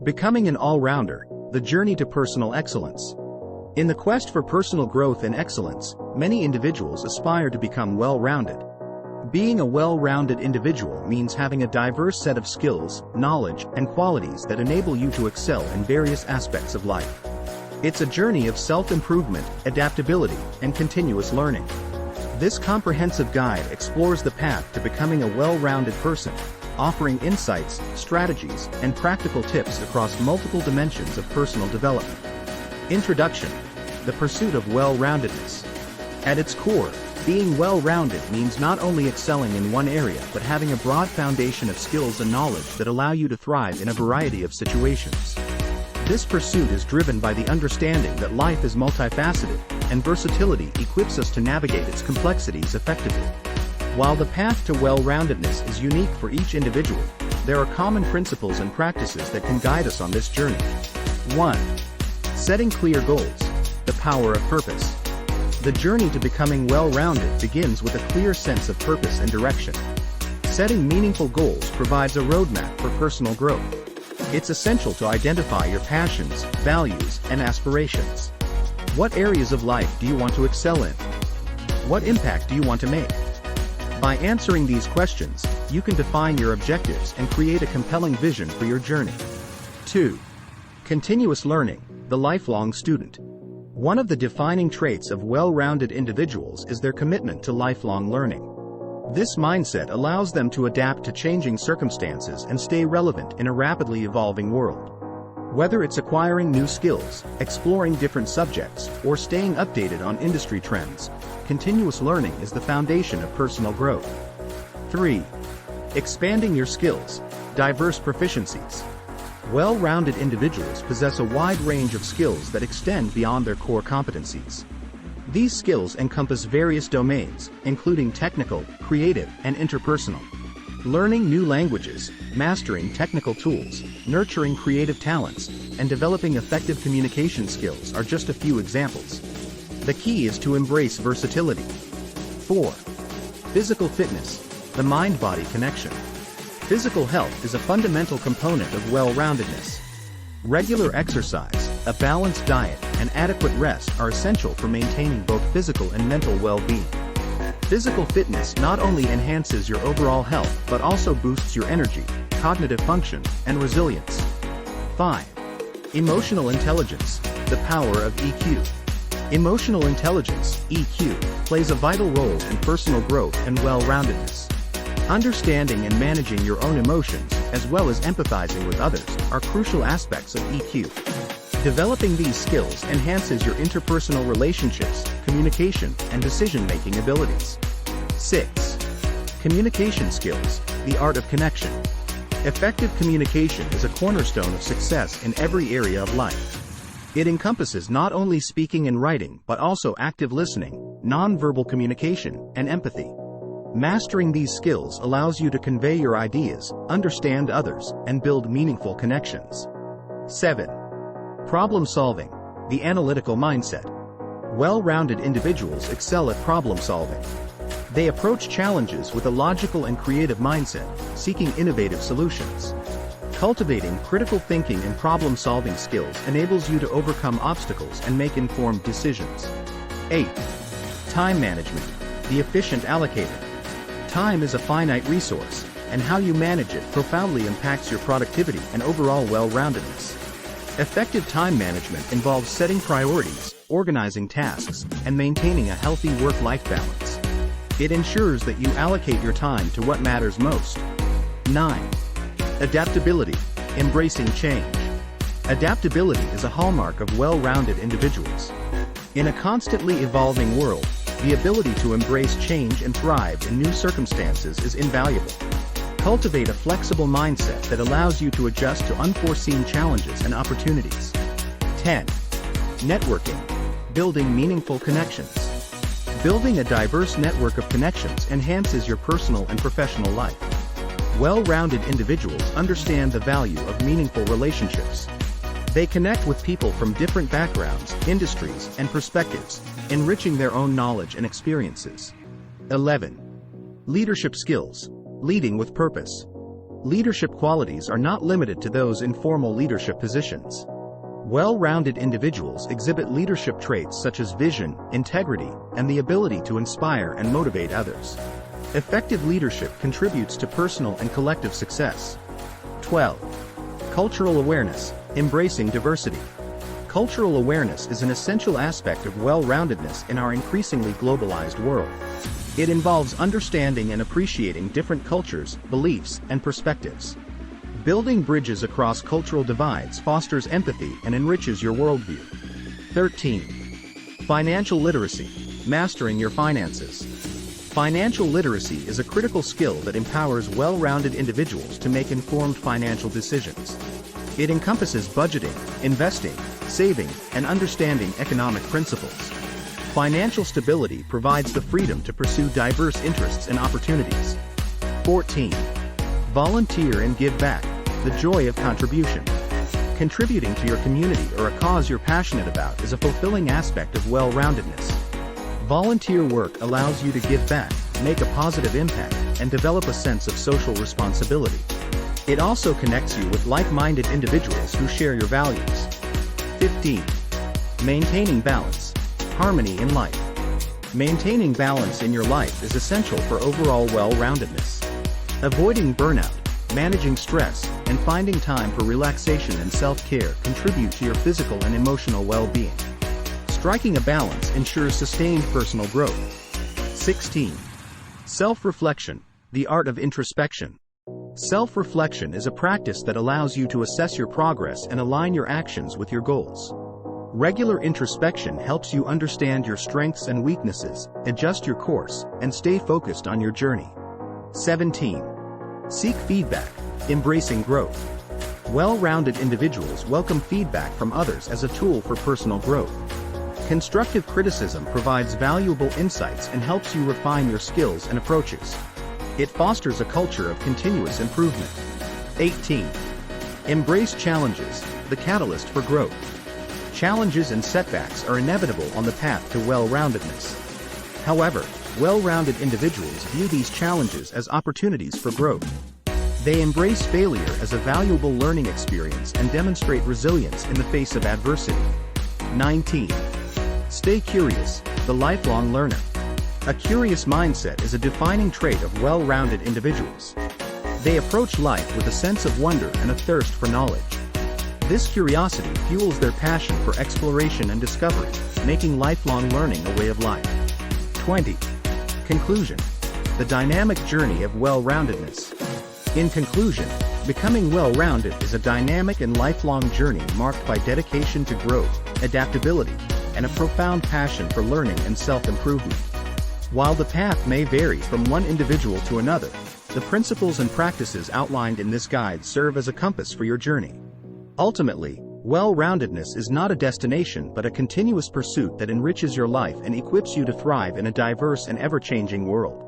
Becoming an all-rounder, the journey to personal excellence. In the quest for personal growth and excellence, many individuals aspire to become well-rounded. Being a well-rounded individual means having a diverse set of skills, knowledge, and qualities that enable you to excel in various aspects of life. It's a journey of self-improvement, adaptability, and continuous learning. This comprehensive guide explores the path to becoming a well-rounded person, offering insights, strategies, and practical tips across multiple dimensions of personal development. Introduction: the pursuit of well-roundedness. At its core, being well-rounded means not only excelling in one area but having a broad foundation of skills and knowledge that allow you to thrive in a variety of situations. This pursuit is driven by the understanding that life is multifaceted, and versatility equips us to navigate its complexities effectively. While the path to well-roundedness is unique for each individual, there are common principles and practices that can guide us on this journey. 1. Setting clear goals. The power of purpose. The journey to becoming well-rounded begins with a clear sense of purpose and direction. Setting meaningful goals provides a roadmap for personal growth. It's essential to identify your passions, values, and aspirations. What areas of life do you want to excel in? What impact do you want to make? By answering these questions, you can define your objectives and create a compelling vision for your journey. 2. Continuous learning. The lifelong student. One of the defining traits of well-rounded individuals is their commitment to lifelong learning. This mindset allows them to adapt to changing circumstances and stay relevant in a rapidly evolving world. Whether it's acquiring new skills, exploring different subjects, or staying updated on industry trends, continuous learning is the foundation of personal growth. 3. Expanding your skills. Diverse proficiencies. Well-rounded individuals possess a wide range of skills that extend beyond their core competencies. These skills encompass various domains, including technical, creative, and interpersonal. Learning new languages, mastering technical tools, nurturing creative talents, and developing effective communication skills are just a few examples. The key is to embrace versatility. 4. Physical fitness. The mind-body connection. Physical health is a fundamental component of well-roundedness. Regular exercise, a balanced diet, and adequate rest are essential for maintaining both physical and mental well-being. Physical fitness not only enhances your overall health but also boosts your energy, cognitive function, and resilience. 5. Emotional intelligence. The power of EQ. Emotional intelligence, EQ, plays a vital role in personal growth and well-roundedness. Understanding and managing your own emotions, as well as empathizing with others, are crucial aspects of EQ. Developing these skills enhances your interpersonal relationships, communication, and decision-making abilities. 6. Communication skills. The art of connection. Effective communication is a cornerstone of success in every area of life. It encompasses not only speaking and writing but also active listening, nonverbal communication, and empathy. Mastering these skills allows you to convey your ideas, understand others, and build meaningful connections. 7. Problem solving. The analytical mindset. Well-rounded individuals excel at problem solving. They approach challenges with a logical and creative mindset, seeking innovative solutions. Cultivating critical thinking and problem-solving skills enables you to overcome obstacles and make informed decisions. 8. Time management. The efficient allocator. Time is a finite resource, and how you manage it profoundly impacts your productivity and overall well-roundedness. Effective time management involves setting priorities, organizing tasks, and maintaining a healthy work-life balance. It ensures that you allocate your time to what matters most. 9. Adaptability. Embracing change. Adaptability is a hallmark of well-rounded individuals. In a constantly evolving world, the ability to embrace change and thrive in new circumstances is invaluable. Cultivate a flexible mindset that allows you to adjust to unforeseen challenges and opportunities. 10. Networking. Building meaningful connections. Building a diverse network of connections enhances your personal and professional life. Well-rounded individuals understand the value of meaningful relationships. They connect with people from different backgrounds, industries, and perspectives, enriching their own knowledge and experiences. 11. Leadership skills. Leading with purpose. Leadership qualities are not limited to those in formal leadership positions. Well-rounded individuals exhibit leadership traits such as vision, integrity, and the ability to inspire and motivate others. Effective leadership contributes to personal and collective success. 12. Cultural awareness, embracing diversity. Cultural awareness is an essential aspect of well-roundedness in our increasingly globalized world. It involves understanding and appreciating different cultures, beliefs, and perspectives. Building bridges across cultural divides fosters empathy and enriches your worldview. 13. Financial literacy, mastering your finances. Financial literacy is a critical skill that empowers well-rounded individuals to make informed financial decisions. It encompasses budgeting, investing, saving, and understanding economic principles. Financial stability provides the freedom to pursue diverse interests and opportunities. 14. Volunteer and give back, the joy of contribution. Contributing to your community or a cause you're passionate about is a fulfilling aspect of well-roundedness. Volunteer work allows you to give back, make a positive impact, and develop a sense of social responsibility. It also connects you with like-minded individuals who share your values. 15. Maintaining balance, harmony in life. Maintaining balance in your life is essential for overall well-roundedness. Avoiding burnout, managing stress, and finding time for relaxation and self-care contribute to your physical and emotional well-being. Striking a balance ensures sustained personal growth. 16. Self-reflection, the art of introspection. Self-reflection is a practice that allows you to assess your progress and align your actions with your goals. Regular introspection helps you understand your strengths and weaknesses, adjust your course, and stay focused on your journey. 17. Seek feedback, embracing growth. Well-rounded individuals welcome feedback from others as a tool for personal growth. Constructive criticism provides valuable insights and helps you refine your skills and approaches. It fosters a culture of continuous improvement. 18. Embrace challenges, the catalyst for growth. Challenges and setbacks are inevitable on the path to well-roundedness. However, well-rounded individuals view these challenges as opportunities for growth. They embrace failure as a valuable learning experience and demonstrate resilience in the face of adversity. 19. Stay curious, the lifelong learner. A curious mindset is a defining trait of well-rounded individuals. They approach life with a sense of wonder and a thirst for knowledge. This curiosity fuels their passion for exploration and discovery, making lifelong learning a way of life. 20. Conclusion. The dynamic journey of well-roundedness. In conclusion, becoming well-rounded is a dynamic and lifelong journey marked by dedication to growth, adaptability, and a profound passion for learning and self-improvement. While the path may vary from one individual to another, the principles and practices outlined in this guide serve as a compass for your journey. Ultimately, well-roundedness is not a destination but a continuous pursuit that enriches your life and equips you to thrive in a diverse and ever-changing world.